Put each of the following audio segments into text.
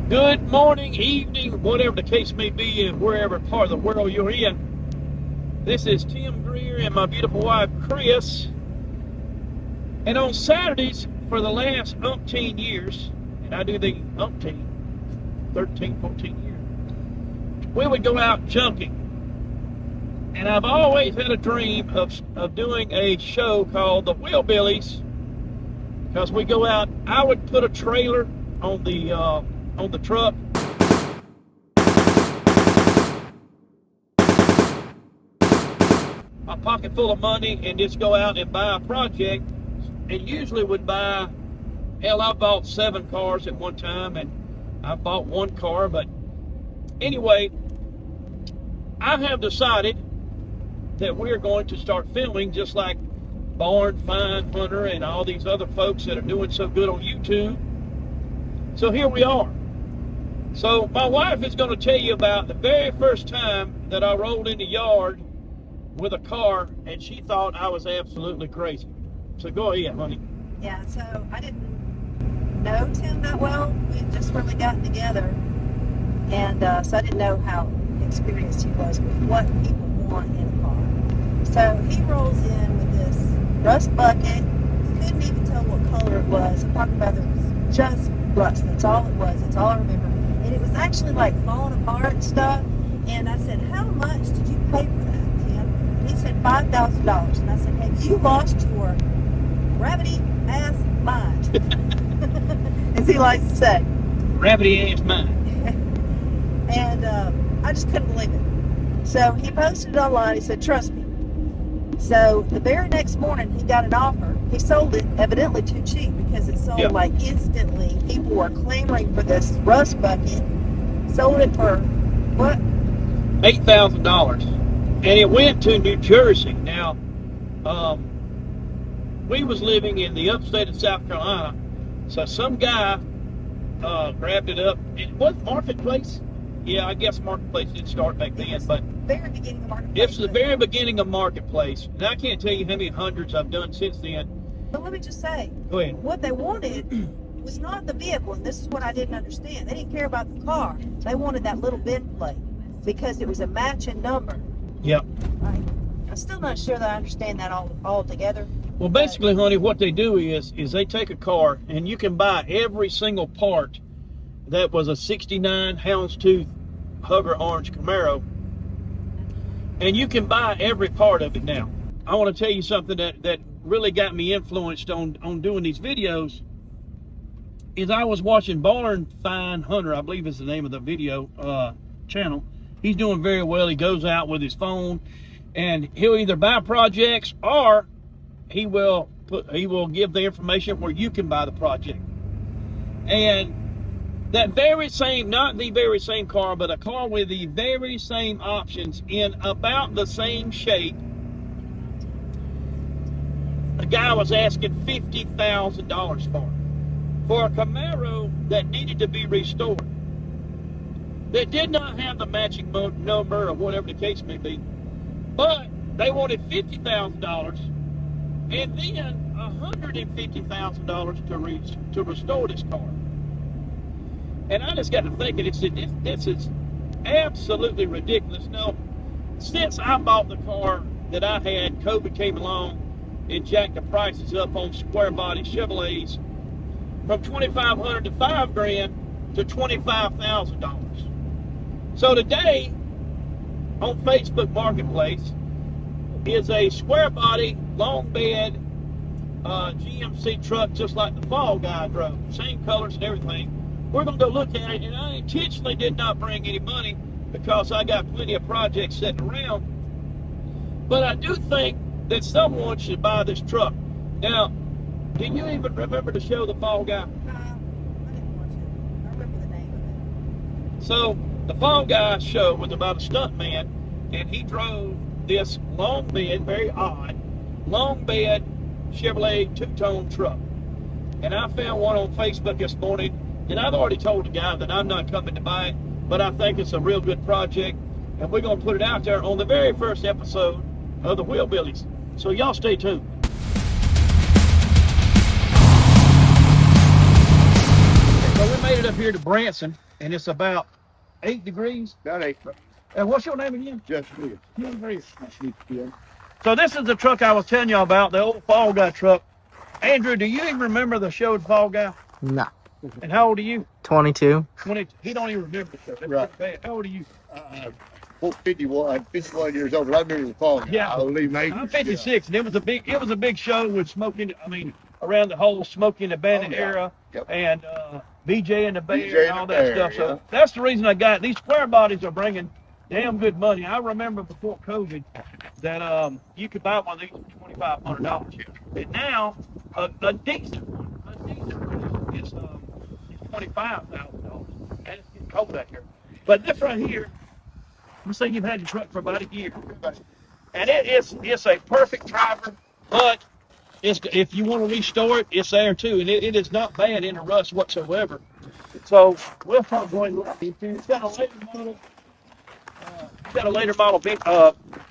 Good morning, evening, whatever the case may be, and wherever part of the world you're in. This is Tim Greer and my beautiful wife, Chris. And on Saturdays for the last umpteen years, and I do the umpteen, 13, 14 years, we would go out junking. And I've always had a dream of doing a show called the WheelBillys, because we go out. I would put a trailer on the truck, a pocket full of money, and just go out and buy a project. And usually would buy, hell, I bought 7 cars at one time, and I bought 1 car. But anyway, I have decided that we're going to start filming, just like Barn Find Hunter and all these other folks that are doing so good on YouTube. So here we are. So my wife is going to tell you about the very first time that I rolled in the yard with a car, and she thought I was absolutely crazy. So go ahead, honey. Yeah, so I didn't know Tim that well. We had just really gotten together, and so I didn't know how experienced he was with what people want in a car. So he rolls in with this rust bucket. Couldn't even tell what color it was. I'm talking about it was just rust. That's all it was. That's all I remember. And it was actually like falling apart and stuff. And I said, "How much did you pay for that, Tim?" And he said, $5,000. And I said, "Have you lost your rabbity ass mind?" As he likes to say. Rabbity ass mind. And I just couldn't believe it. So he posted it online. He said, "Trust me." So the very next morning, he got an offer. He sold it evidently too cheap, because it sold like instantly. People were clamoring for this rust bucket. Sold it for what? $8,000, and it went to New Jersey. Now, we was living in the upstate of South Carolina, so some guy grabbed it up. It was Marketplace. Yeah, I guess Marketplace didn't start back then, but very beginning of Marketplace. it's the very beginning of Marketplace, and I can't tell you how many hundreds I've done since then. But let me just say, Go ahead. what they wanted was not the vehicle, and this is what I didn't understand. They didn't care about the car. They wanted that little VIN plate, because it was a matching number. Yep. Right? I'm still not sure that I understand that all together. Well, basically, honey, what they do is they take a car, and you can buy every single part that was a 69 houndstooth Hugger orange Camaro, and you can buy every part of it now. I want to tell you something that really got me influenced on doing these videos. Is I was watching Barn Find Hunter, I believe is the name of the video channel. He's doing very well. He goes out with his phone, and he'll either buy projects, or he will give the information where you can buy the project. And that very same, not the very same car, but a car with the very same options in about the same shape, the guy was asking $50,000 for a Camaro that needed to be restored, that did not have the matching number or whatever the case may be. But they wanted $50,000 and then $150,000 to restore this car. And I just got to thinking, this is absolutely ridiculous. Now, since I bought the car that I had, COVID came along and jacked the prices up on square body Chevrolets from $2,500 to $5,000 to $25,000. So today, on Facebook Marketplace, is a square body, long bed GMC truck, just like the Fall Guy drove. Same colors and everything. We're going to go look at it, and I intentionally did not bring any money, because I got plenty of projects sitting around. But I do think that someone should buy this truck. Now, do you even remember the show, The Fall Guy? I didn't watch it. I remember the name of it. So, The Fall Guy show was about a stunt man, and he drove this long bed, very odd, long bed Chevrolet two-tone truck. And I found one on Facebook this morning, and I've already told the guy that I'm not coming to buy it, but I think it's a real good project, and we're going to put it out there on the very first episode of the WheelBillys. So y'all stay tuned. Okay, go we made it up here to Branson, and it's about 8 degrees. About 8. And what's your name again? Just me. Jim Reeves. So this is the truck I was telling you about, the old Fall Guy truck. Andrew, do you even remember the show Fall Guy? No. And how old are you? 22. 20. He don't even remember the show. That's Right. bad. How old are you? 51 years old, but I remember the Fall Guy. Yeah. I believe me. I'm 56, and it was a big show with Smoking. I mean, around the whole Smoking the Bandit era, Yep. and BJ and the Bear BJ and all and the that Bear, stuff. So yeah. that's the reason I got it. These square bodies are bringing damn good money. I remember before COVID that you could buy one of these for $2,500. And now a decent one is $25,000, and it's getting cold out here. But this right here, let's say you've had your truck for about a year. And it's a perfect driver, but if you want to restore it, it's there too, and it is not bad in a rust whatsoever. So we'll probably go ahead and look into it. It's got a later model. It's got a later model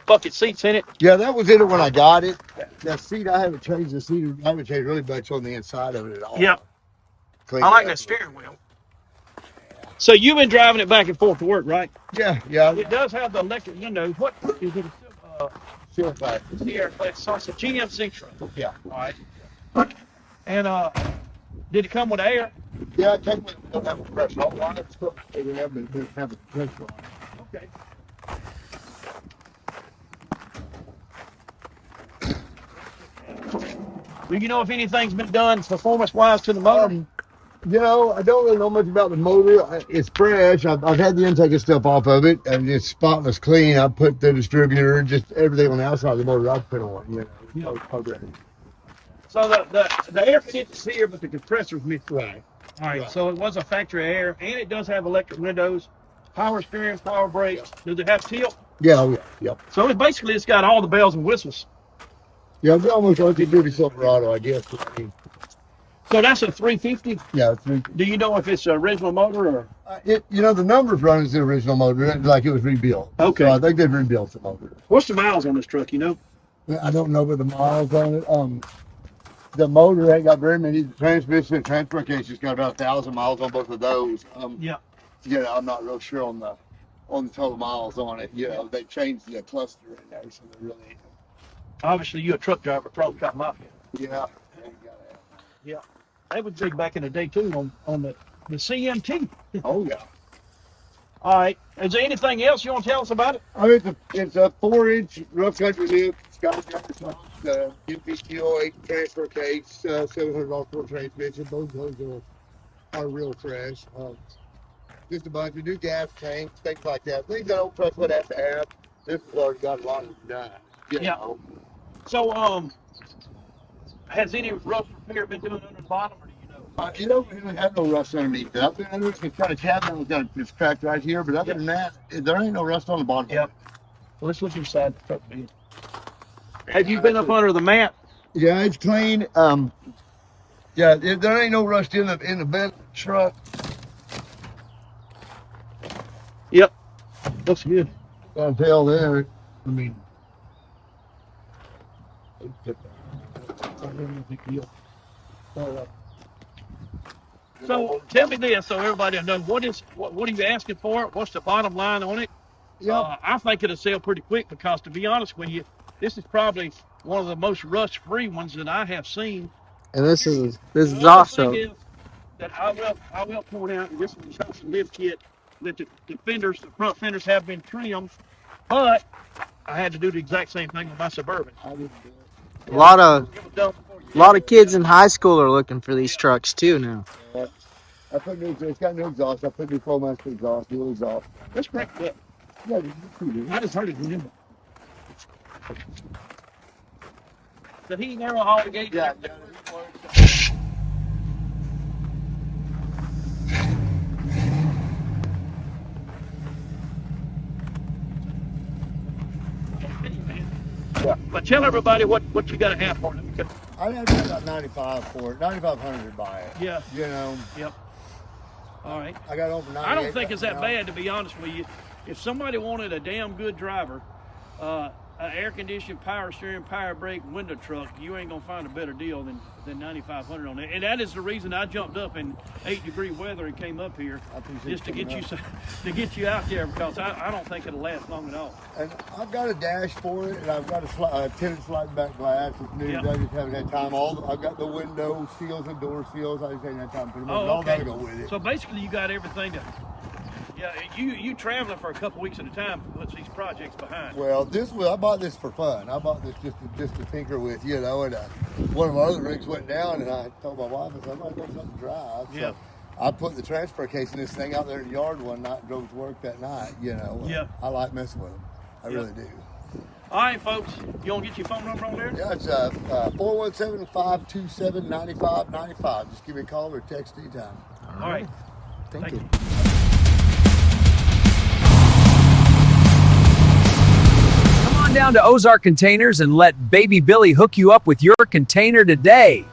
bucket seats in it. Yeah, that was in it when I got it. That seat, I haven't changed the seat. I haven't changed really much on the inside of it at all. Yeah, Cleaned I like it that up. steering wheel. So you've been driving it back and forth to work, right? Yeah. It does have the electric windows. What is it? Sure, fine. It's the air class. So it's a GMC truck. Yeah. All right. And did it come with air? Yeah, technically we don't have a compressor on it. We have a compressor on it. Okay. Do you know if anything's been done performance-wise to the motor? You know, I don't really know much about the motor. It's fresh. I've had the intake and stuff off of it, and it's spotless clean. I put the distributor, just everything on the outside of the motor I put on. You know, program. So the air fits here, but the compressor's missing. Right. All right. Right. So it was a factory air, and it does have electric windows, power steering, power brakes. Does it have tilt? Yeah. Oh, yeah. Yep. So it's got all the bells and whistles. Yeah, it's almost like a duty Silverado, I guess. So that's a 350. Yeah. Do you know if it's an original motor or? The numbers run as the original motor, like it was rebuilt. Okay. So I think they've rebuilt the motor. What's the miles on this truck? You know? I don't know about the miles on it. The motor ain't got very many. The transmission and transfer cases got about 1,000 miles on both of those. Yeah. I'm not real sure on the total miles on it. They changed the cluster in there, so they really. Obviously, you're a truck driver, probably got mafia. Yeah. Yeah. That was big back in the day too on the CMT. Oh yeah. All right. Is there anything else you want to tell us about it? I mean, it's a 4-inch rough country lift. It's got a MPTO 8 transfer case, $700 for transmission. Those are real fresh. Just a bunch of new gas tanks, things like that. Things that old trucks would have to have. This has already got a lot of them done. Yeah. So, has any rust repair been done under the bottom, or do you know? You don't really have no rust underneath it. I've been under it's got a cabinet that's got it's cracked right here, but other than that, there ain't no rust on the bottom. Yep. Well, let's look inside the truck bed. Have you been up under the mat? Yeah, it's clean. There ain't no rust in the bed of the truck. Yep. Looks good. I can tell there. I mean, So tell me this, so everybody will know what are you asking for? What's the bottom line on it? yeah. I think it'll sell pretty quick because, to be honest with you, this is probably one of the most rust-free ones that I have seen. And this is Also, also that I will point out, and this is a lift kit, that the front fenders have been trimmed, but I had to do the exact same thing with my Suburban. a lot of It was done before you kids in high school are looking for these trucks too now. I put it's got no exhaust. I put new Flowmaster exhaust, dual exhaust. Let's crank it up. Yeah, I just heard it from him. Did he narrow all the gates? yeah. Yeah. But tell everybody what you got to have for them. I had about 95 for it, 9,500 to buy it. Yeah. You know. Yep. All right. I got over 98. I don't think it's that bad, to be honest with you. If somebody wanted a damn good driver, air conditioned, power steering, power brake, window truck, you ain't gonna find a better deal than 9,500 on it. And that is the reason I jumped up in 8-degree weather and came up here, just to get you out there, because I don't think it'll last long at all. And I've got a dash for it, and I've got a tinted sliding back glass. It's new. Yep. I just haven't had time. I've got the window seals and door seals. I just haven't had time to put them on. Oh, All okay. that'll go with it. So basically, you got everything to. Yeah, you traveling for a couple weeks at a time puts these projects behind. Well, I bought this for fun. I bought this just to tinker with, you know. And one of my other rigs went down, and I told my wife, I said, I'm gonna go something to drive. Yeah. So I put the transfer case in this thing out there in the yard one night and drove to work that night. You know. Yeah. I like messing with them. I really do. All right, folks. You want to get your phone number on there? Yeah, it's 417-527-9595. Just give me a call or text anytime. All right. Thank you. Come on down to Ozark Containers and let Baby Billy hook you up with your container today.